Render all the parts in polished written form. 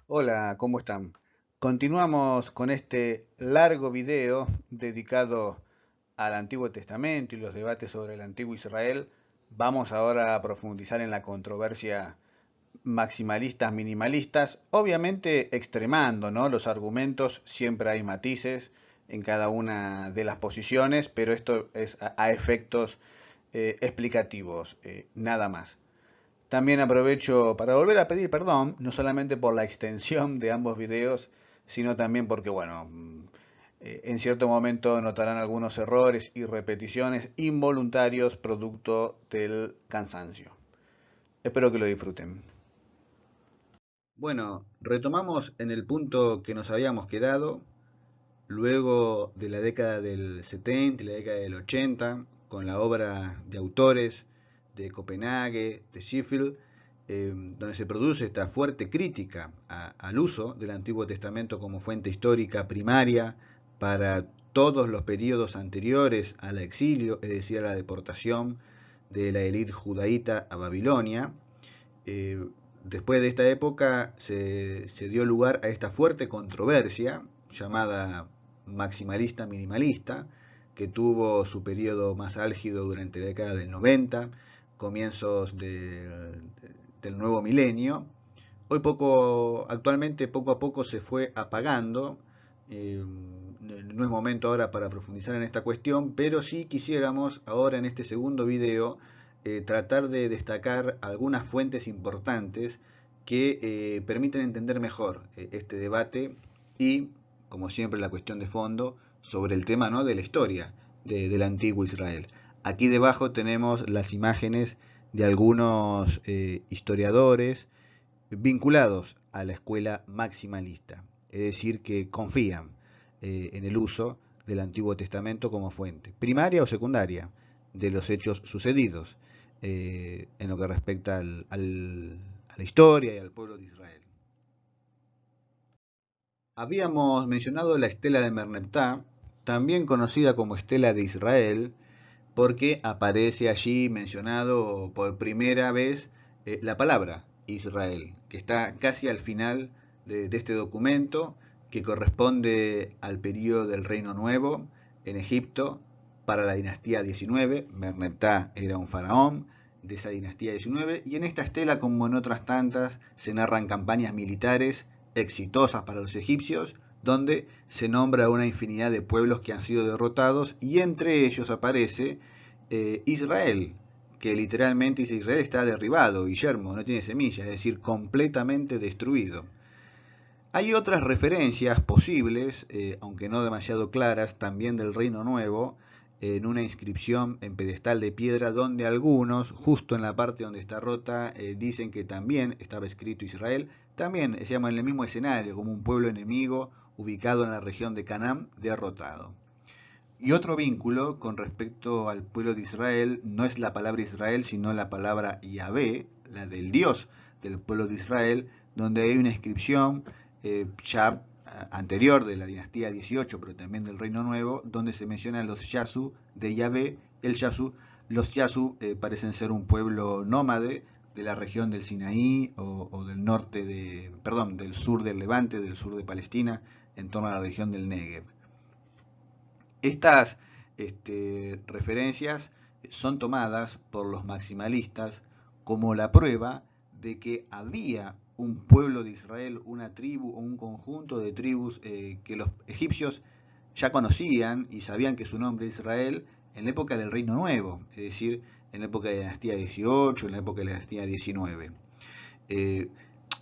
Hola, ¿cómo están? Continuamos con este largo video dedicado al Antiguo Testamento y los debates sobre el Antiguo Israel. Vamos ahora a profundizar en la controversia maximalistas, minimalistas, obviamente extremando, ¿no? Los argumentos, siempre hay matices en cada una de las posiciones, pero esto es a efectos explicativos, nada más. También aprovecho para volver a pedir perdón, no solamente por la extensión de ambos videos, sino también porque, bueno, en cierto momento notarán algunos errores y repeticiones involuntarios producto del cansancio. Espero que lo disfruten. Bueno, retomamos en el punto que nos habíamos quedado, luego de la década del 70 y la década del 80, con la obra de autores de Copenhague, de Sheffield, donde se produce esta fuerte crítica al uso del Antiguo Testamento como fuente histórica primaria para todos los periodos anteriores al exilio, es decir, a la deportación de la élite judaíta a Babilonia. Eh, Después de esta época se dio lugar a esta fuerte controversia llamada maximalista-minimalista, que tuvo su periodo más álgido durante la década del 90, comienzos del nuevo milenio. Actualmente poco a poco se fue apagando. No es momento ahora para profundizar en esta cuestión, pero sí quisiéramos ahora en este segundo video tratar de destacar algunas fuentes importantes que permiten entender mejor este debate y, como siempre, la cuestión de fondo sobre el tema, ¿no?, de la historia del antiguo Israel. Aquí debajo tenemos las imágenes de algunos historiadores vinculados a la escuela maximalista, es decir, que confían en el uso del Antiguo Testamento como fuente, primaria o secundaria, de los hechos sucedidos en lo que respecta a la historia y al pueblo de Israel. Habíamos mencionado la estela de Merneptah, también conocida como estela de Israel, porque aparece allí mencionado por primera vez la palabra Israel, que está casi al final de este documento, que corresponde al periodo del Reino Nuevo en Egipto para la dinastía 19. Merneptah era un faraón de esa dinastía 19, y en esta estela, como en otras tantas, se narran campañas militares exitosas para los egipcios, donde se nombra una infinidad de pueblos que han sido derrotados, y entre ellos aparece Israel, que literalmente dice: Israel está derribado, Guillermo, no tiene semilla, es decir, completamente destruido. Hay otras referencias posibles, aunque no demasiado claras, también del Reino Nuevo, en una inscripción en pedestal de piedra, donde algunos, justo en la parte donde está rota, dicen que también estaba escrito Israel, también se llama en el mismo escenario, como un pueblo enemigo ubicado en la región de Canaán, derrotado. Y otro vínculo con respecto al pueblo de Israel no es la palabra Israel, sino la palabra Yahvé, la del Dios del pueblo de Israel, donde hay una inscripción ya anterior de la dinastía 18, pero también del Reino Nuevo, donde se mencionan los Yasu de Yahvé, el Yasu. Los Yasu parecen ser un pueblo nómade de la región del Sinaí o del norte perdón, del sur del Levante, del sur de Palestina, en torno a la región del Negev. Estas referencias son tomadas por los maximalistas como la prueba de que había un pueblo de Israel, una tribu o un conjunto de tribus que los egipcios ya conocían y sabían que su nombre es Israel en la época del Reino Nuevo, es decir, en la época de la dinastía 18, en la época de la dinastía 19. Eh,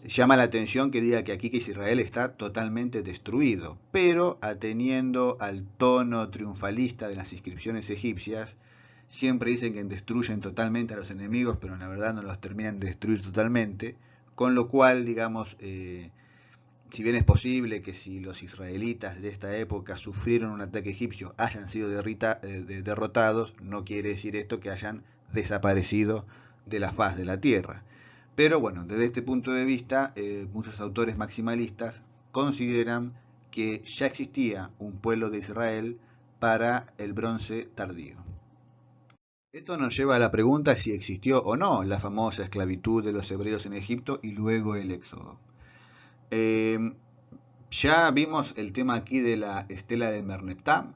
Llama la atención que diga que aquí que Israel está totalmente destruido, pero ateniendo al tono triunfalista de las inscripciones egipcias, siempre dicen que destruyen totalmente a los enemigos, pero en la verdad no los terminan de destruir totalmente, con lo cual, digamos, si bien es posible que si los israelitas de esta época sufrieron un ataque egipcio hayan sido derrotados, no quiere decir esto que hayan desaparecido de la faz de la tierra. Pero bueno, desde este punto de vista, muchos autores maximalistas consideran que ya existía un pueblo de Israel para el bronce tardío. Esto nos lleva a la pregunta si existió o no la famosa esclavitud de los hebreos en Egipto y luego el éxodo. Ya vimos el tema aquí de la estela de Merneptah.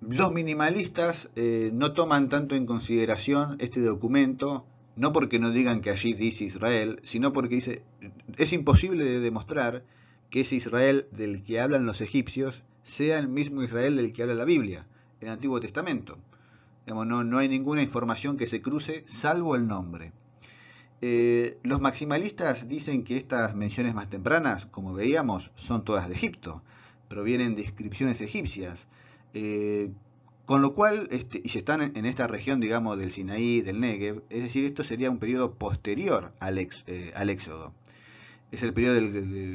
Los minimalistas no toman tanto en consideración este documento, no porque no digan que allí dice Israel, sino porque dice, es imposible de demostrar que ese Israel del que hablan los egipcios sea el mismo Israel del que habla la Biblia, el Antiguo Testamento. Digamos, no hay ninguna información que se cruce, salvo el nombre. Los maximalistas dicen que estas menciones más tempranas, como veíamos, son todas de Egipto, provienen de inscripciones egipcias. Con lo cual, y si están en esta región, digamos, del Sinaí, del Negev, es decir, esto sería un periodo posterior al Éxodo. Es el periodo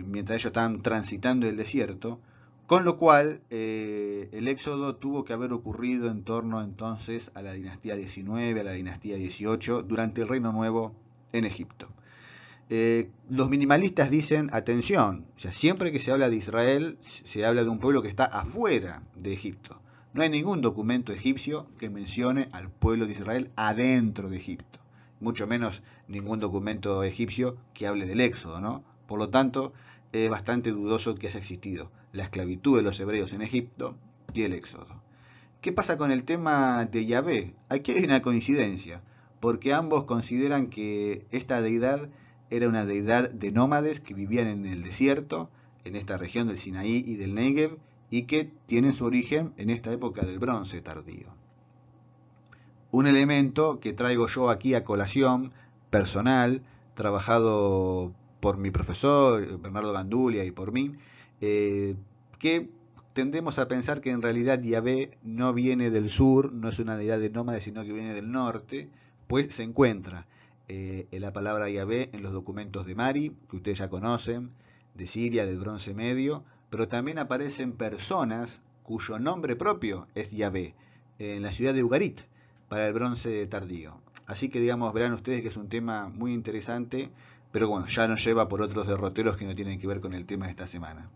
mientras ellos están transitando el desierto, con lo cual el Éxodo tuvo que haber ocurrido en torno entonces a la dinastía 19, a la dinastía 18, durante el Reino Nuevo en Egipto. Los minimalistas dicen, atención, o sea, siempre que se habla de Israel, se habla de un pueblo que está afuera de Egipto. No hay ningún documento egipcio que mencione al pueblo de Israel adentro de Egipto. Mucho menos ningún documento egipcio que hable del Éxodo, ¿no? Por lo tanto, es bastante dudoso que haya existido la esclavitud de los hebreos en Egipto y el Éxodo. ¿Qué pasa con el tema de Yahvé? Aquí hay una coincidencia, porque ambos consideran que esta deidad era una deidad de nómades que vivían en el desierto, en esta región del Sinaí y del Negev, y que tienen su origen en esta época del Bronce tardío. Un elemento que traigo yo aquí a colación, personal, trabajado por mi profesor, Bernardo Gandulia, y por mí, que tendemos a pensar que en realidad Yahvé no viene del sur, no es una deidad de nómades, sino que viene del norte, pues se encuentra la palabra Yahvé en los documentos de Mari, que ustedes ya conocen, de Siria, del Bronce Medio, pero también aparecen personas cuyo nombre propio es Yahvé, en la ciudad de Ugarit, para el Bronce tardío. Así que, digamos, verán ustedes que es un tema muy interesante, pero bueno, ya nos lleva por otros derroteros que no tienen que ver con el tema de esta semana.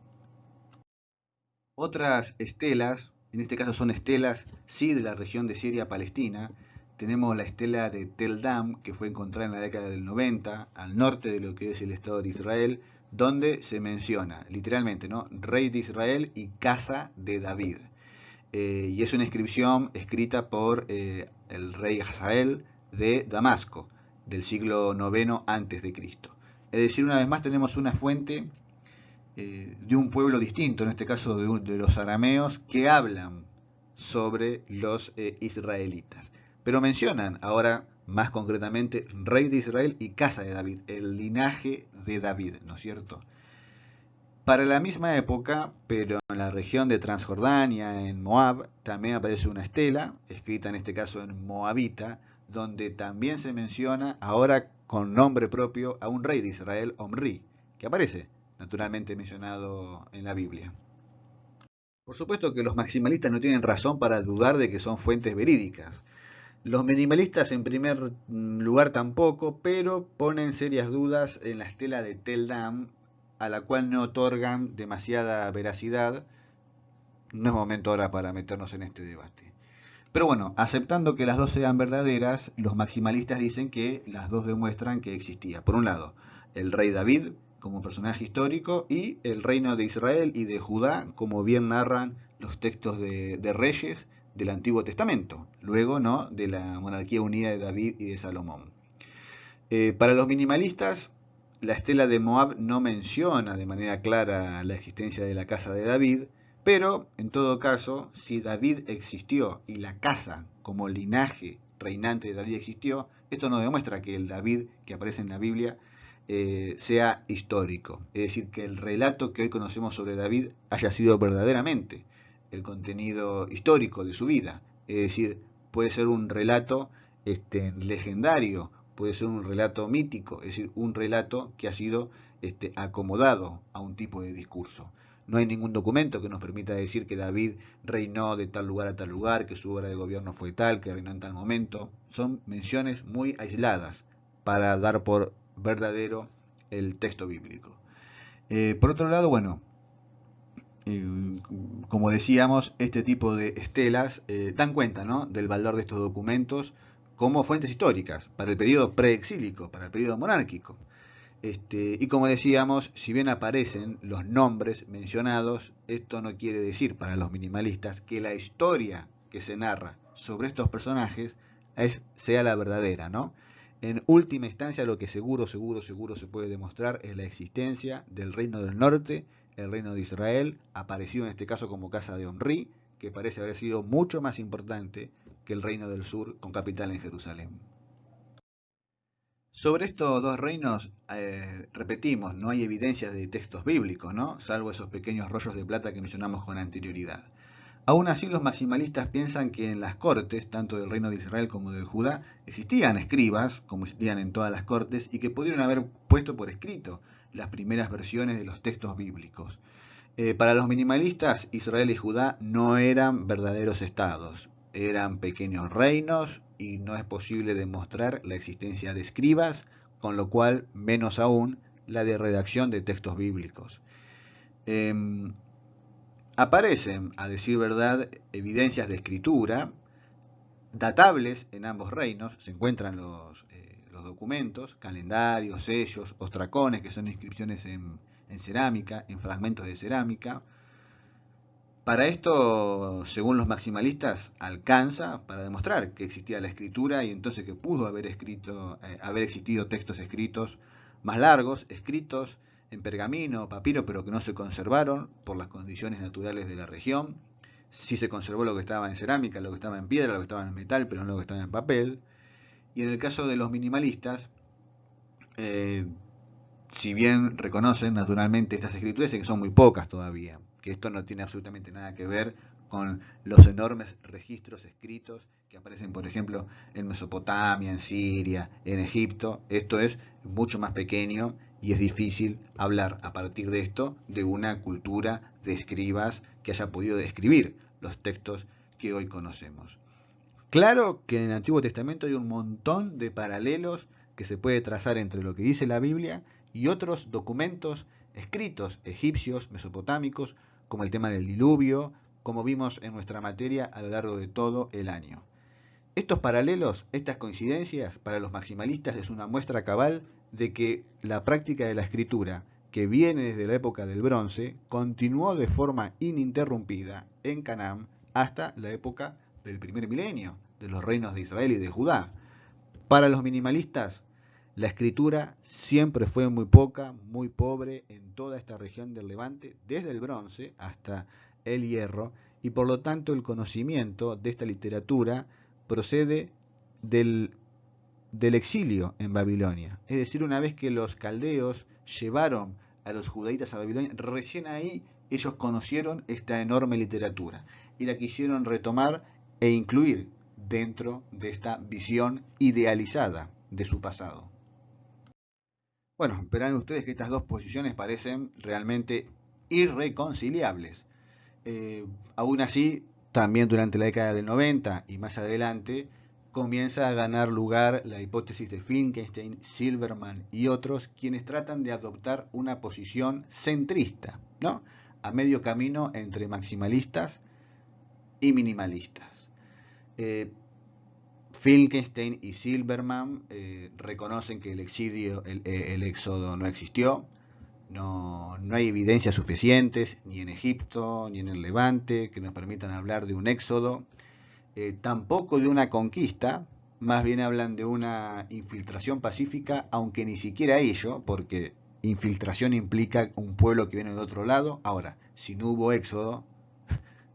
Otras estelas, en este caso son estelas, sí, de la región de Siria-Palestina. Tenemos la estela de Tel Dam, que fue encontrada en la década del 90, al norte de lo que es el Estado de Israel, donde se menciona, literalmente, ¿no?, rey de Israel y casa de David. Y es una inscripción escrita por el rey Hazael de Damasco, del siglo IX a.C. Es decir, una vez más tenemos una fuente de un pueblo distinto, en este caso de los arameos, que hablan sobre los israelitas. Pero mencionan ahora más concretamente rey de Israel y casa de David, el linaje de David, ¿no es cierto? Para la misma época, pero en la región de Transjordania, en Moab, también aparece una estela, escrita en este caso en moabita, donde también se menciona, ahora con nombre propio, a un rey de Israel, Omri, que aparece naturalmente mencionado en la Biblia. Por supuesto que los maximalistas no tienen razón para dudar de que son fuentes verídicas. Los minimalistas en primer lugar tampoco, pero ponen serias dudas en la estela de Tel Dam, a la cual no otorgan demasiada veracidad. No es momento ahora para meternos en este debate. Pero bueno, aceptando que las dos sean verdaderas, los maximalistas dicen que las dos demuestran que existía, por un lado, el rey David como personaje histórico y el reino de Israel y de Judá, como bien narran los textos de Reyes del Antiguo Testamento, luego, ¿no?, de la monarquía unida de David y de Salomón. Para los minimalistas, la estela de Moab no menciona de manera clara la existencia de la casa de David, pero en todo caso, si David existió y la casa como linaje reinante de David existió, esto no demuestra que el David que aparece en la Biblia sea histórico. Es decir, que el relato que hoy conocemos sobre David haya sido verdaderamente el contenido histórico de su vida. Es decir, puede ser un relato legendario, puede ser un relato mítico, es decir, un relato que ha sido acomodado a un tipo de discurso. No hay ningún documento que nos permita decir que David reinó de tal lugar a tal lugar, que su obra de gobierno fue tal, que reinó en tal momento. Son menciones muy aisladas para dar por verdadero el texto bíblico. Por otro lado, bueno, como decíamos, este tipo de estelas dan cuenta, ¿no?, del valor de estos documentos como fuentes históricas para el periodo preexílico, para el periodo monárquico. Y como decíamos, si bien aparecen los nombres mencionados, esto no quiere decir para los minimalistas que la historia que se narra sobre estos personajes sea la verdadera, ¿no? En última instancia, lo que seguro se puede demostrar es la existencia del Reino del Norte, el Reino de Israel, aparecido en este caso como Casa de Omri, que parece haber sido mucho más importante que el Reino del Sur con capital en Jerusalén. Sobre estos dos reinos, repetimos, no hay evidencias de textos bíblicos, ¿no? Salvo esos pequeños rollos de plata que mencionamos con anterioridad. Aún así, los maximalistas piensan que en las cortes, tanto del reino de Israel como de Judá, existían escribas, como existían en todas las cortes, y que pudieron haber puesto por escrito las primeras versiones de los textos bíblicos. Para los minimalistas, Israel y Judá no eran verdaderos estados, eran pequeños reinos y no es posible demostrar la existencia de escribas, con lo cual menos aún la de redacción de textos bíblicos. Aparecen, a decir verdad, evidencias de escritura datables en ambos reinos. Se encuentran los documentos, calendarios, sellos, ostracones, que son inscripciones en cerámica, en fragmentos de cerámica. Para esto, según los maximalistas, alcanza para demostrar que existía la escritura y entonces que pudo haber existido textos escritos más largos, escritos en pergamino o papiro, pero que no se conservaron por las condiciones naturales de la región. Sí se conservó lo que estaba en cerámica, lo que estaba en piedra, lo que estaba en metal, pero no lo que estaba en papel. Y en el caso de los minimalistas, si bien reconocen naturalmente estas escrituras, que son muy pocas todavía, que esto no tiene absolutamente nada que ver con los enormes registros escritos que aparecen, por ejemplo, en Mesopotamia, en Siria, en Egipto. Esto es mucho más pequeño y es difícil hablar a partir de esto de una cultura de escribas que haya podido describir los textos que hoy conocemos. Claro que en el Antiguo Testamento hay un montón de paralelos que se puede trazar entre lo que dice la Biblia y otros documentos escritos egipcios, mesopotámicos, como el tema del diluvio, como vimos en nuestra materia a lo largo de todo el año. Estos paralelos, estas coincidencias, para los maximalistas es una muestra cabal de que la práctica de la escritura, que viene desde la época del bronce, continuó de forma ininterrumpida en Canaán hasta la época del primer milenio, de los reinos de Israel y de Judá. Para los minimalistas, la escritura siempre fue muy poca, muy pobre en toda esta región del Levante, desde el bronce hasta el hierro, y por lo tanto el conocimiento de esta literatura procede del exilio en Babilonia. Es decir, una vez que los caldeos llevaron a los judaítas a Babilonia, recién ahí ellos conocieron esta enorme literatura y la quisieron retomar e incluir dentro de esta visión idealizada de su pasado. Bueno, verán ustedes que estas dos posiciones parecen realmente irreconciliables. Aún así, también durante la década del 90 y más adelante, comienza a ganar lugar la hipótesis de Finkelstein, Silberman y otros, quienes tratan de adoptar una posición centrista, ¿no? A medio camino entre maximalistas y minimalistas. Finkelstein y Silberman reconocen que el exilio, el éxodo no existió. No hay evidencias suficientes, ni en Egipto, ni en el Levante, que nos permitan hablar de un éxodo. Tampoco de una conquista, más bien hablan de una infiltración pacífica, aunque ni siquiera ello, porque infiltración implica un pueblo que viene de otro lado. Ahora, si no hubo éxodo,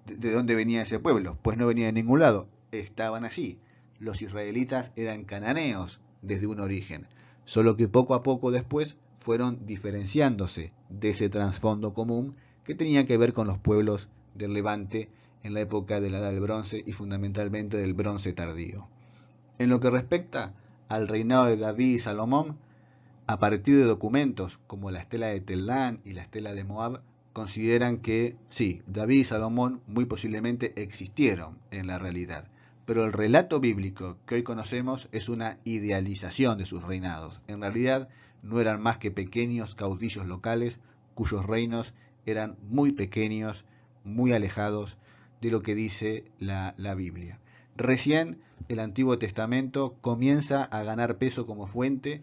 ¿de dónde venía ese pueblo? Pues no venía de ningún lado, estaban allí. Los israelitas eran cananeos desde un origen, solo que poco a poco después fueron diferenciándose de ese trasfondo común que tenía que ver con los pueblos del Levante en la época de la Edad del Bronce y fundamentalmente del Bronce tardío. En lo que respecta al reinado de David y Salomón, a partir de documentos como la estela de Tellán y la estela de Moab, consideran que sí, David y Salomón muy posiblemente existieron en la realidad, pero el relato bíblico que hoy conocemos es una idealización de sus reinados. En realidad no eran más que pequeños caudillos locales cuyos reinos eran muy pequeños, muy alejados de lo que dice la Biblia. Recién el Antiguo Testamento comienza a ganar peso como fuente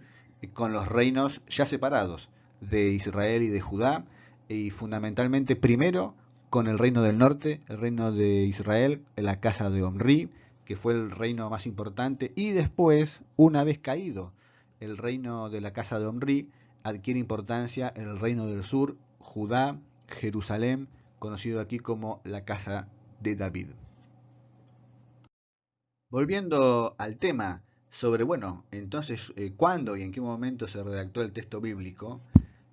con los reinos ya separados de Israel y de Judá, y fundamentalmente primero con el reino del norte, el reino de Israel, la casa de Omri, que fue el reino más importante, y después, una vez caído el reino de la casa de Omri, adquiere importancia el reino del sur, Judá, Jerusalén, conocido aquí como la casa de David. Volviendo al tema sobre, bueno, entonces, cuándo y en qué momento se redactó el texto bíblico,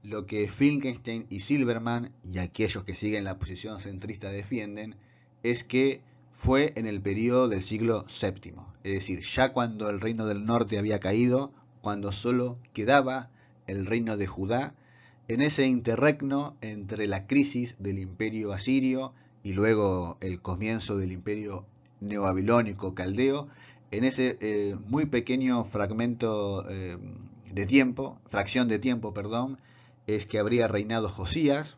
lo que Finkelstein y Silberman y aquellos que siguen la posición centrista defienden es que fue en el periodo del siglo VII, es decir, ya cuando el reino del norte había caído, cuando solo quedaba el reino de Judá, en ese interregno entre la crisis del imperio asirio y luego el comienzo del imperio neobabilónico caldeo, en ese muy pequeño fragmento de tiempo, fracción de tiempo, perdón, es que habría reinado Josías,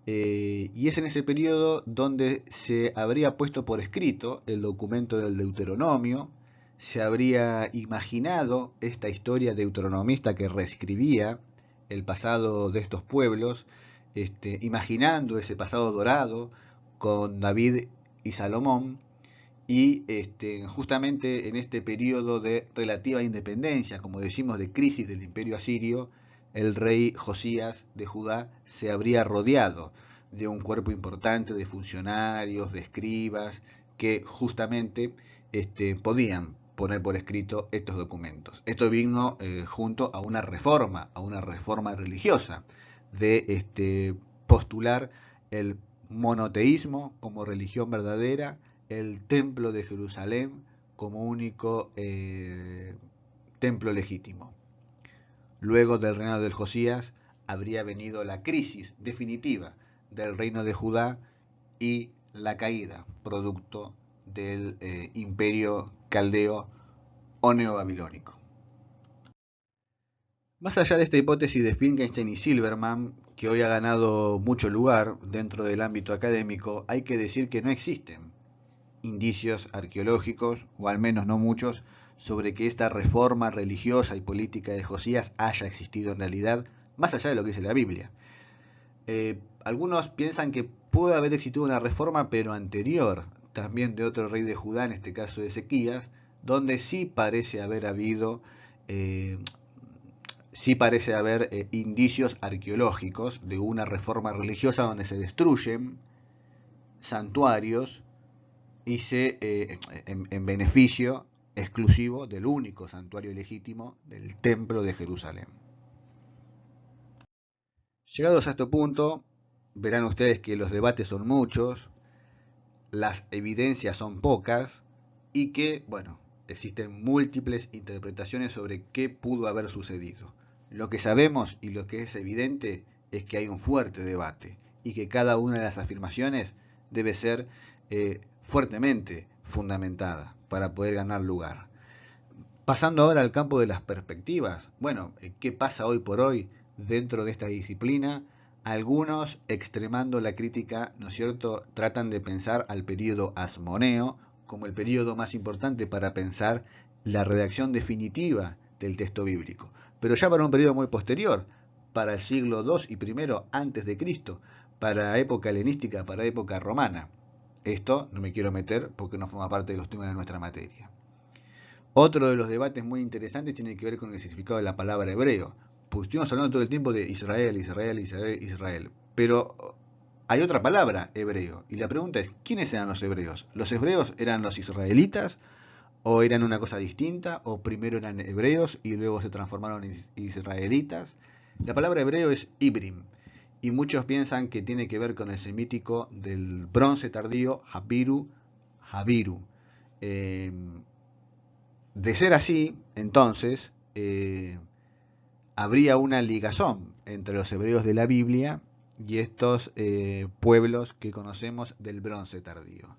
y es en ese periodo donde se habría puesto por escrito el documento del Deuteronomio, se habría imaginado esta historia deuteronomista que reescribía el pasado de estos pueblos, imaginando ese pasado dorado con David y Salomón, y justamente en este periodo de relativa independencia, como decimos, de crisis del imperio asirio, el rey Josías de Judá se habría rodeado de un cuerpo importante de funcionarios, de escribas, que justamente podían poner por escrito estos documentos. Esto vino junto a una reforma religiosa, de postular el monoteísmo como religión verdadera, el templo de Jerusalén como único templo legítimo. Luego del reinado de Josías habría venido la crisis definitiva del reino de Judá y la caída, producto del imperio caldeo o neobabilónico. Más allá de esta hipótesis de Finkelstein y Silberman, que hoy ha ganado mucho lugar dentro del ámbito académico, hay que decir que no existen indicios arqueológicos, o al menos no muchos, sobre que esta reforma religiosa y política de Josías haya existido en realidad, más allá de lo que dice la Biblia. Algunos piensan que puede haber existido una reforma, pero anterior, también de otro rey de Judá, en este caso de Ezequías, donde sí parece haber habido, indicios arqueológicos de una reforma religiosa donde se destruyen santuarios y en beneficio exclusivo del único santuario legítimo del Templo de Jerusalén. Llegados a este punto, verán ustedes que los debates son muchos, las evidencias son pocas y que, bueno, existen múltiples interpretaciones sobre qué pudo haber sucedido. Lo que sabemos y lo que es evidente es que hay un fuerte debate y que cada una de las afirmaciones debe ser fuertemente fundamentada para poder ganar lugar. Pasando ahora al campo de las perspectivas, bueno, ¿qué pasa hoy por hoy dentro de esta disciplina? Algunos, extremando la crítica, ¿no es cierto?, tratan de pensar al período asmoneo como el período más importante para pensar la redacción definitiva del texto bíblico, pero ya para un período muy posterior, para el siglo II y I antes de Cristo, para época helenística, para época romana. Esto no me quiero meter porque no forma parte de los temas de nuestra materia. Otro de los debates muy interesantes tiene que ver con el significado de la palabra hebreo. Pues estuvimos hablando todo el tiempo de Israel, Israel, Israel, Israel. Pero hay otra palabra, hebreo. Y la pregunta es, ¿quiénes eran los hebreos? ¿Los hebreos eran los israelitas? ¿O eran una cosa distinta? ¿O primero eran hebreos y luego se transformaron en israelitas? La palabra hebreo es ibrim. Y muchos piensan que tiene que ver con el semítico del bronce tardío, Habiru, Habiru. De ser así, entonces, habría una ligazón entre los hebreos de la Biblia y estos pueblos que conocemos del bronce tardío.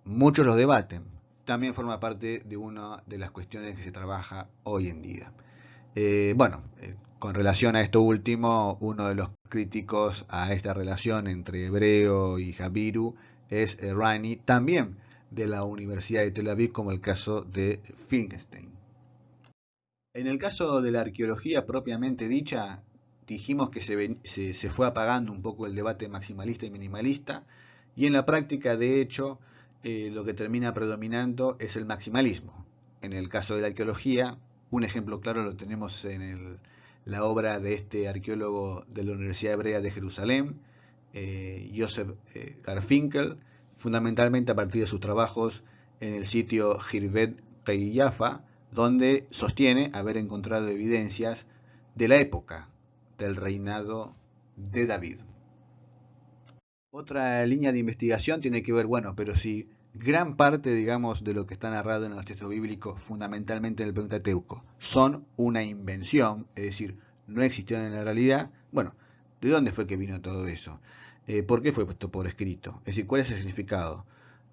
Muchos los debaten. También forma parte de una de las cuestiones que se trabaja hoy en día. Con relación a esto último, uno de los críticos a esta relación entre hebreo y Habiru es Rani, también de la Universidad de Tel Aviv, como el caso de Finkelstein. En el caso de la arqueología propiamente dicha, dijimos que se fue apagando un poco el debate maximalista y minimalista, y en la práctica, de hecho, lo que termina predominando es el maximalismo. En el caso de la arqueología, un ejemplo claro lo tenemos en la obra de este arqueólogo de la Universidad Hebrea de Jerusalén, Joseph Garfinkel, fundamentalmente a partir de sus trabajos en el sitio Hirvet Yafa, donde sostiene haber encontrado evidencias de la época del reinado de David. Otra línea de investigación tiene que ver, bueno, pero si gran parte, digamos, de lo que está narrado en los textos bíblicos, fundamentalmente en el Pentateuco, son una invención, es decir, no existieron en la realidad, bueno, ¿de dónde fue que vino todo eso? ¿Por qué fue puesto por escrito? Es decir, ¿cuál es el significado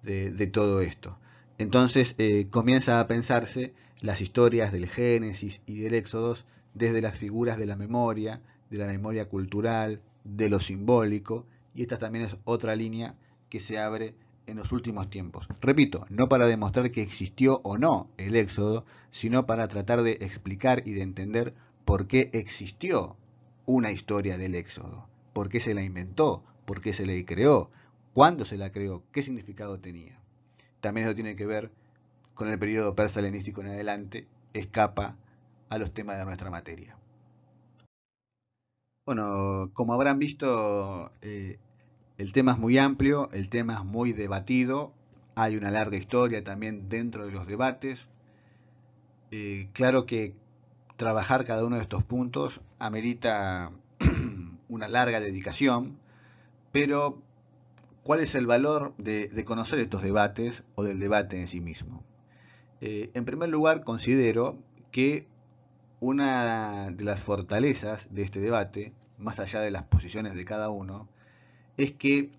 de todo esto? Entonces comienza a pensarse las historias del Génesis y del Éxodo desde las figuras de la memoria cultural, de lo simbólico, y esta también es otra línea que se abre en los últimos tiempos. Repito, no para demostrar que existió o no el Éxodo, sino para tratar de explicar y de entender por qué existió una historia del Éxodo, por qué se la inventó, por qué se la creó, cuándo se la creó, qué significado tenía. También eso tiene que ver con el periodo persa helenístico en adelante, escapa a los temas de nuestra materia. Bueno, como habrán visto, el tema es muy amplio, el tema es muy debatido, hay una larga historia también dentro de los debates. Claro que trabajar cada uno de estos puntos amerita una larga dedicación, pero ¿cuál es el valor de conocer estos debates o del debate en sí mismo? En primer lugar, considero que una de las fortalezas de este debate, más allá de las posiciones de cada uno, es que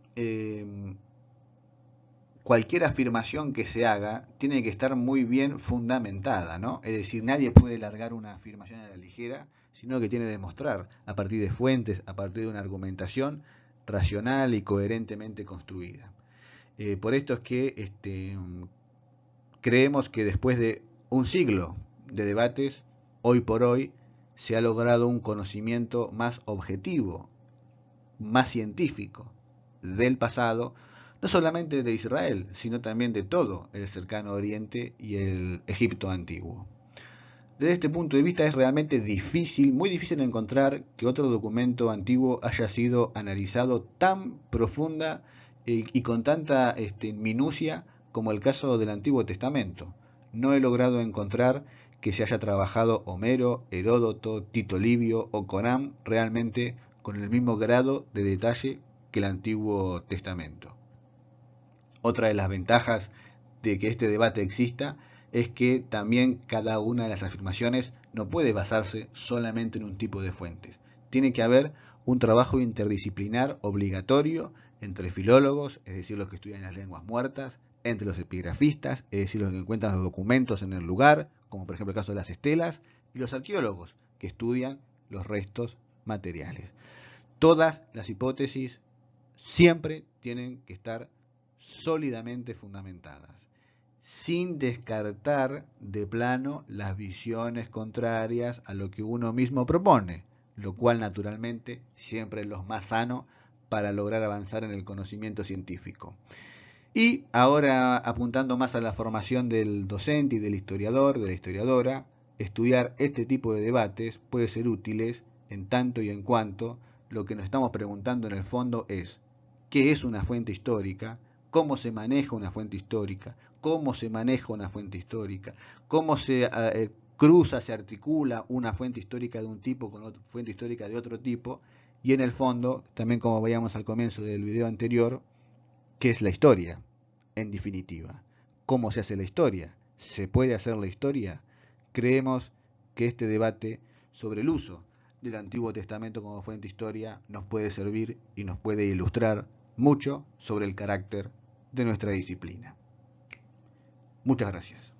cualquier afirmación que se haga tiene que estar muy bien fundamentada, ¿no? Es decir, nadie puede largar una afirmación a la ligera, sino que tiene que demostrar a partir de fuentes, a partir de una argumentación racional y coherentemente construida. Por esto es que creemos que después de un siglo de debates, hoy por hoy se ha logrado un conocimiento más objetivo, más científico del pasado, no solamente de Israel, sino también de todo el cercano Oriente y el Egipto antiguo. Desde este punto de vista es realmente difícil, muy difícil encontrar que otro documento antiguo haya sido analizado tan profunda y con tanta minucia como el caso del Antiguo Testamento. No he logrado encontrar que se haya trabajado Homero, Heródoto, Tito Livio o Corán realmente con el mismo grado de detalle que el Antiguo Testamento. Otra de las ventajas de que este debate exista es que también cada una de las afirmaciones no puede basarse solamente en un tipo de fuentes. Tiene que haber un trabajo interdisciplinar obligatorio entre filólogos, es decir, los que estudian las lenguas muertas, entre los epigrafistas, es decir, los que encuentran los documentos en el lugar, como por ejemplo el caso de las estelas, y los arqueólogos, que estudian los restos materiales. Todas las hipótesis siempre tienen que estar sólidamente fundamentadas, sin descartar de plano las visiones contrarias a lo que uno mismo propone, lo cual naturalmente siempre es lo más sano para lograr avanzar en el conocimiento científico. Y ahora, apuntando más a la formación del docente y del historiador, de la historiadora, estudiar este tipo de debates puede ser útiles en tanto y en cuanto lo que nos estamos preguntando en el fondo es ¿qué es una fuente histórica? ¿Cómo se maneja una fuente histórica? ¿Cómo se maneja una fuente histórica? ¿Cómo se cruza, se articula una fuente histórica de un tipo con otra fuente histórica de otro tipo? Y en el fondo, también como veíamos al comienzo del video anterior, ¿qué es la historia? En definitiva, ¿cómo se hace la historia? ¿Se puede hacer la historia? Creemos que este debate sobre el uso del Antiguo Testamento como fuente historia nos puede servir y nos puede ilustrar mucho sobre el carácter de nuestra disciplina. Muchas gracias.